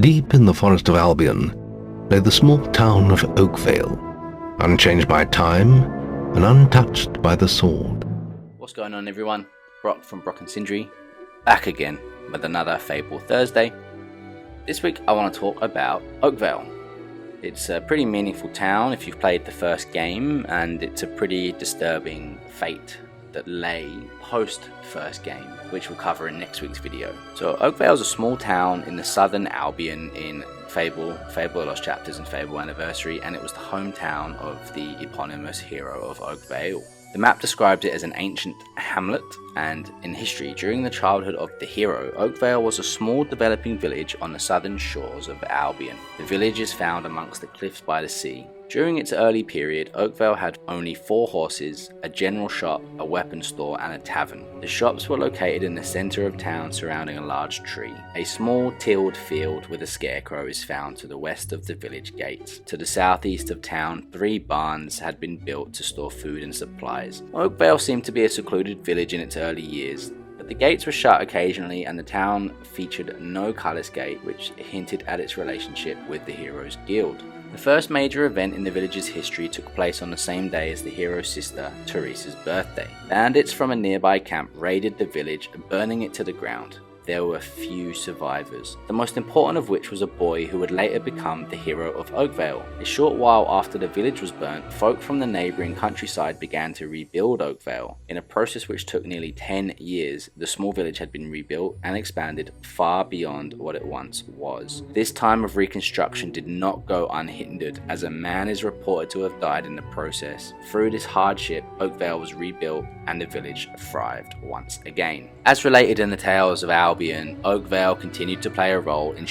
Deep in the forest of Albion lay the small town of Oakvale, unchanged by time and untouched by the sword. What's going on, everyone? Brock from Brock and Sindri, back again with another Fable Thursday. This week I want to talk about Oakvale. It's a pretty meaningful town if you've played the first game, and it's a pretty disturbing fate that lay post first game, which we'll cover in next week's video. So Oakvale is a small town in the southern Albion in Fable, Lost Chapters and Fable Anniversary, and it was the hometown of the eponymous hero of Oakvale. The map described it as an ancient hamlet, and in history, during the childhood of the hero, Oakvale was a small developing village on the southern shores of Albion. The village is found amongst the cliffs by the sea. During its early period, Oakvale had only 4 horses, a general shop, a weapons store and a tavern. The shops were located in the centre of town surrounding a large tree. A small tilled field with a scarecrow is found to the west of the village gates. To the southeast of town, 3 barns had been built to store food and supplies. Oakvale seemed to be a secluded village in its early years, but the gates were shut occasionally and the town featured no colours gate, which hinted at its relationship with the Heroes Guild. The first major event in the village's history took place on the same day as the hero's sister, Teresa's birthday. Bandits from a nearby camp raided the village, burning it to the ground. There were few survivors, the most important of which was a boy who would later become the hero of Oakvale. A short while after the village was burnt, folk from the neighbouring countryside began to rebuild Oakvale. In a process which took nearly 10 years, the small village had been rebuilt and expanded far beyond what it once was. This time of reconstruction did not go unhindered, as a man is reported to have died in the process. Through this hardship, Oakvale was rebuilt and the village thrived once again. As related in the tales of Albion, Oakvale continued to play a role in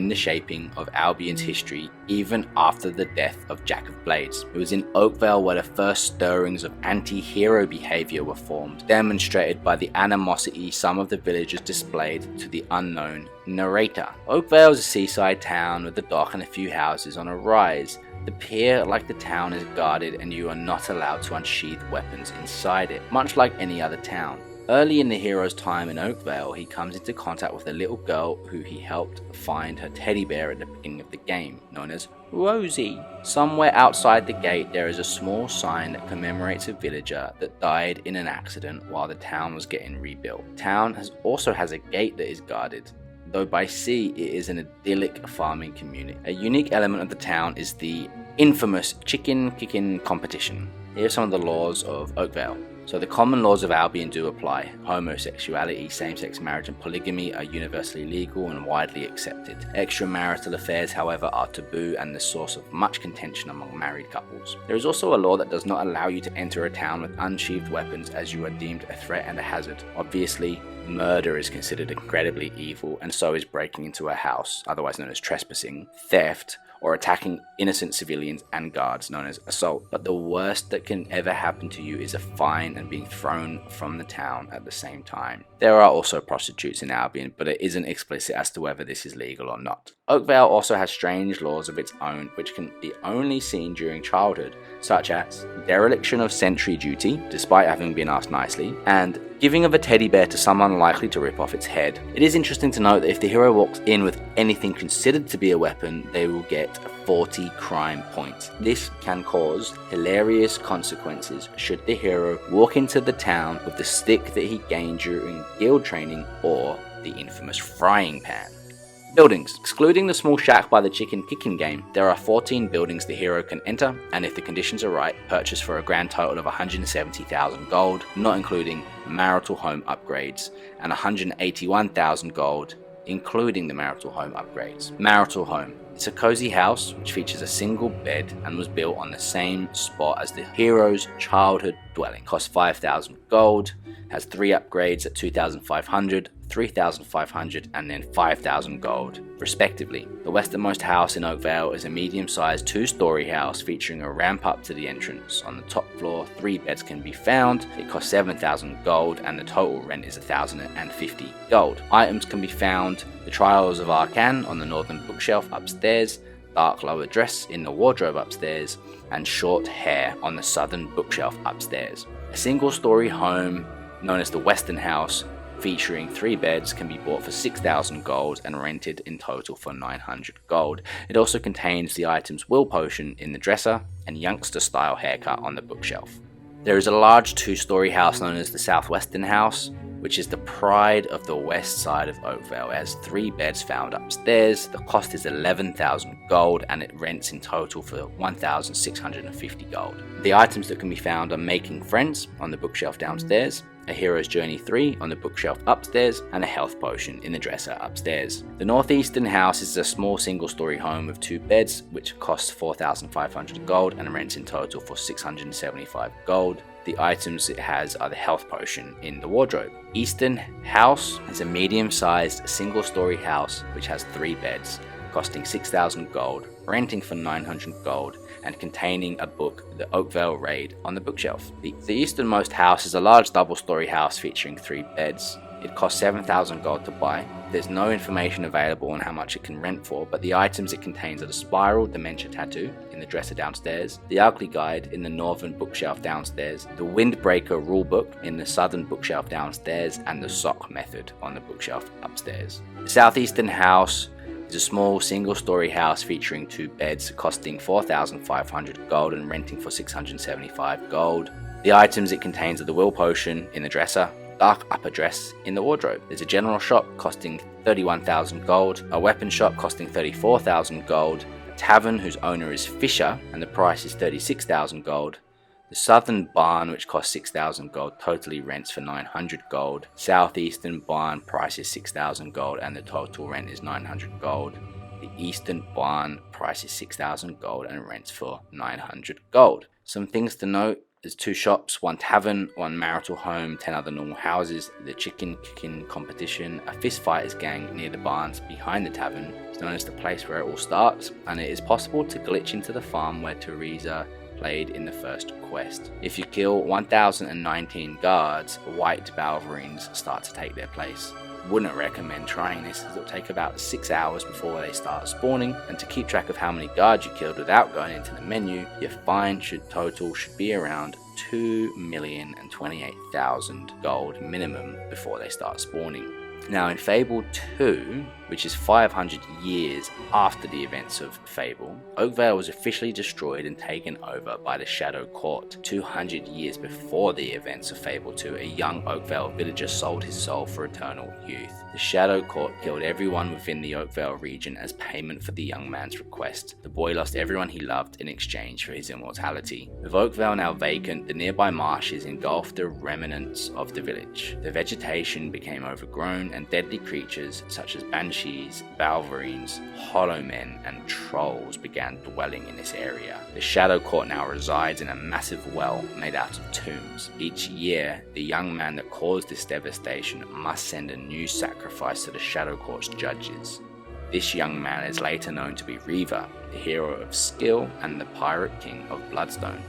the shaping of Albion's history even after the death of Jack of Blades. It was in Oakvale where the first stirrings of anti-hero behaviour were formed, demonstrated by the animosity some of the villagers displayed to the unknown narrator. Oakvale is a seaside town with a dock and a few houses on a rise. The pier, like the town, is guarded and you are not allowed to unsheath weapons inside it, much like any other town. Early in the hero's time in Oakvale, he comes into contact with a little girl who he helped find her teddy bear at the beginning of the game, known as Rosie. Somewhere outside the gate there is a small sign that commemorates a villager that died in an accident while the town was getting rebuilt. The town also has a gate that is guarded, though by sea it is an idyllic farming community. A unique element of the town is the infamous chicken kicking competition. Here are some of the laws of Oakvale. So the common laws of Albion do apply. Homosexuality, same-sex marriage and polygamy are universally legal and widely accepted. Extramarital affairs, however, are taboo and the source of much contention among married couples. There is also a law that does not allow you to enter a town with unsheathed weapons, as you are deemed a threat and a hazard. Obviously, murder is considered incredibly evil, and so is breaking into a house, otherwise known as trespassing, theft, or attacking innocent civilians and guards, known as assault. But the worst that can ever happen to you is a fine and being thrown from the town at the same time. There are also prostitutes in Albion, but it isn't explicit as to whether this is legal or not. Oakvale also has strange laws of its own, which can be only seen during childhood, such as dereliction of sentry duty, despite having been asked nicely, and giving of a teddy bear to someone likely to rip off its head. It is interesting to note that if the hero walks in with anything considered to be a weapon, they will get 40 crime points. This can cause hilarious consequences should the hero walk into the town with the stick that he gained during guild training or the infamous frying pan. Buildings. Excluding the small shack by the chicken kicking game, there are 14 buildings the hero can enter, and if the conditions are right, purchase for a grand total of 170,000 gold, not including marital home upgrades, and 181,000 gold, including the marital home upgrades. Marital home. It's a cozy house which features a single bed and was built on the same spot as the hero's childhood dwelling. Costs 5,000 gold, has 3 upgrades at 2,500, 3,500 and then 5,000 gold, respectively. The Westernmost House in Oakvale is a medium-sized 2-story house featuring a ramp up to the entrance. On the top floor, 3 beds can be found. It costs 7,000 gold and the total rent is 1,050 gold. Items can be found: the Trials of Arcan on the northern bookshelf upstairs, dark lower dress in the wardrobe upstairs, and short hair on the southern bookshelf upstairs. A single-story home known as the Western House, featuring 3 beds, can be bought for 6,000 gold and rented in total for 900 gold. It also contains the items Will Potion in the dresser and youngster-style haircut on the bookshelf. There is a large 2-story house known as the Southwestern House, which is the pride of the west side of Oakville. It has 3 beds found upstairs. The cost is 11,000 gold and it rents in total for 1,650 gold. The items that can be found are Making Friends on the bookshelf downstairs, a Hero's Journey 3 on the bookshelf upstairs, and a health potion in the dresser upstairs. The Northeastern House is a small single-story home with 2 beds, which costs 4,500 gold and rents in total for 675 gold. The items it has are the health potion in the wardrobe. Eastern House is a medium-sized single-story house which has 3 beds, costing 6,000 gold, renting for 900 gold, and containing a book, The Oakvale Raid, on the bookshelf. The Easternmost House is a large double-story house featuring 3 beds. It costs 7,000 gold to buy. There's no information available on how much it can rent for, but the items it contains are the Spiral Dementia Tattoo in the dresser downstairs, the Ugly Guide in the northern bookshelf downstairs, the Windbreaker Rulebook in the southern bookshelf downstairs, and the Sock Method on the bookshelf upstairs. The Southeastern House is a small single-story house featuring 2 beds, costing 4,500 gold and renting for 675 gold. The items it contains are the Will Potion in the dresser, dark upper dress in the wardrobe. There's a general shop costing 31,000 gold, a weapon shop costing 34,000 gold, a tavern whose owner is Fisher and the price is 36,000 gold, the southern barn, which costs 6,000 gold, totally rents for 900 gold. Southeastern barn price is 6,000 gold and the total rent is 900 gold. The eastern barn price is 6,000 gold and rents for 900 gold. Some things to note: there's 2 shops, 1 tavern, 1 marital home, 10 other normal houses, the chicken kicking competition, a fist fighters gang near the barns behind the tavern. It's known as the place where it all starts, and it is possible to glitch into the farm where Teresa played in the first quest. If you kill 1,019 guards, white Balverines start to take their place. Wouldn't recommend trying this, as it'll take about 6 hours before they start spawning, and to keep track of how many guards you killed without going into the menu, your fine should be around 2,028,000 gold minimum before they start spawning. Now in Fable 2, which is 500 years after the events of Fable, Oakvale was officially destroyed and taken over by the Shadow Court. 200 years before the events of Fable 2, a young Oakvale villager sold his soul for eternal youth. The Shadow Court killed everyone within the Oakvale region as payment for the young man's request. The boy lost everyone he loved in exchange for his immortality. With Oakvale now vacant, the nearby marshes engulfed the remnants of the village. The vegetation became overgrown and deadly creatures such as banshees, balverines, hollow men, and trolls began dwelling in this area. The Shadow Court now resides in a massive well made out of tombs. Each year, the young man that caused this devastation must send a new sacrifice to the Shadow Court's judges. This young man is later known to be Reaver, the hero of skill and the pirate king of Bloodstone.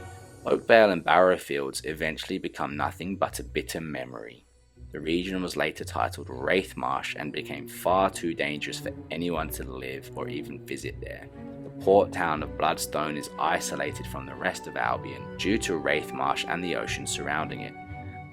Oakvale and Barrowfields eventually become nothing but a bitter memory. The region was later titled Wraithmarsh and became far too dangerous for anyone to live or even visit there. The port town of Bloodstone is isolated from the rest of Albion due to Wraithmarsh and the ocean surrounding it.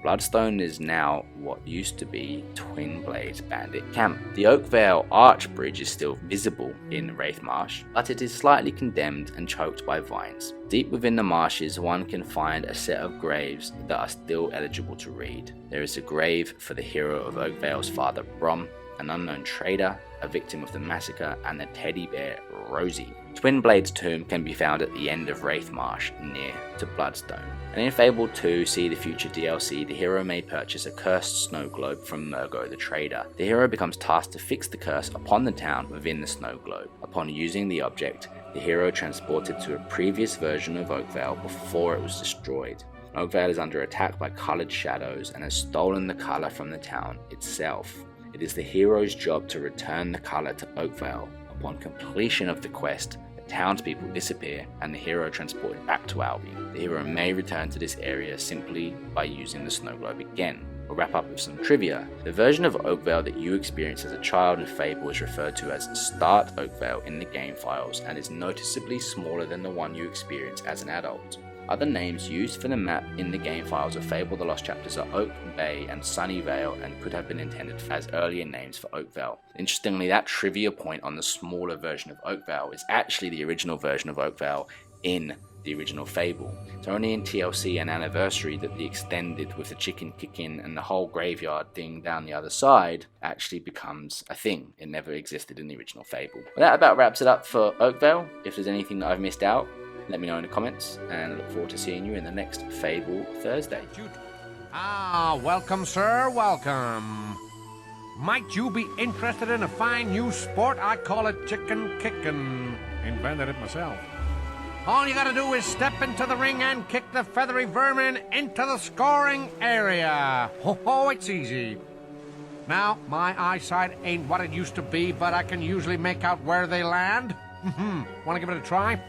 Bloodstone is now what used to be Twin Blades Bandit Camp. The Oakvale Arch Bridge is still visible in Wraithmarsh, but it is slightly condemned and choked by vines. Deep within the marshes, one can find a set of graves that are still eligible to read. There is a grave for the hero of Oakvale's father Brom, an unknown trader, a victim of the massacre, and the teddy bear Rosie. Twin Blade's tomb can be found at the end of Wraithmarsh, near to Bloodstone. And in Fable 2, See the Future DLC, the hero may purchase a cursed snow globe from Murgo the trader. The hero becomes tasked to fix the curse upon the town within the snow globe. Upon using the object, the hero transported to a previous version of Oakvale before it was destroyed. Oakvale is under attack by coloured shadows and has stolen the colour from the town itself. It is the hero's job to return the colour to Oakvale. Upon completion of the quest, the townspeople disappear and the hero transported back to Albion. The hero may return to this area simply by using the snow globe again. We'll wrap up with some trivia. The version of Oakvale that you experienced as a child in Fable is referred to as Start Oakvale in the game files and is noticeably smaller than the one you experienced as an adult. Other names used for the map in the game files of Fable the Lost Chapters are Oak Bay and Sunnyvale, and could have been intended as earlier names for Oakvale. Interestingly, that trivia point on the smaller version of Oakvale is actually the original version of Oakvale in the original Fable. It's only in TLC and Anniversary that the extended with the chicken kicking and the whole graveyard thing down the other side actually becomes a thing. It never existed in the original Fable. Well, that about wraps it up for Oakvale. If there's anything that I've missed out, let me know in the comments, and I look forward to seeing you in the next Fable Thursday. Welcome, sir, welcome. Might you be interested in a fine new sport? I call it chicken kicking. Invented it myself. All you gotta do is step into the ring and kick the feathery vermin into the scoring area. Ho, it's easy. Now, my eyesight ain't what it used to be, but I can usually make out where they land. Wanna give it a try?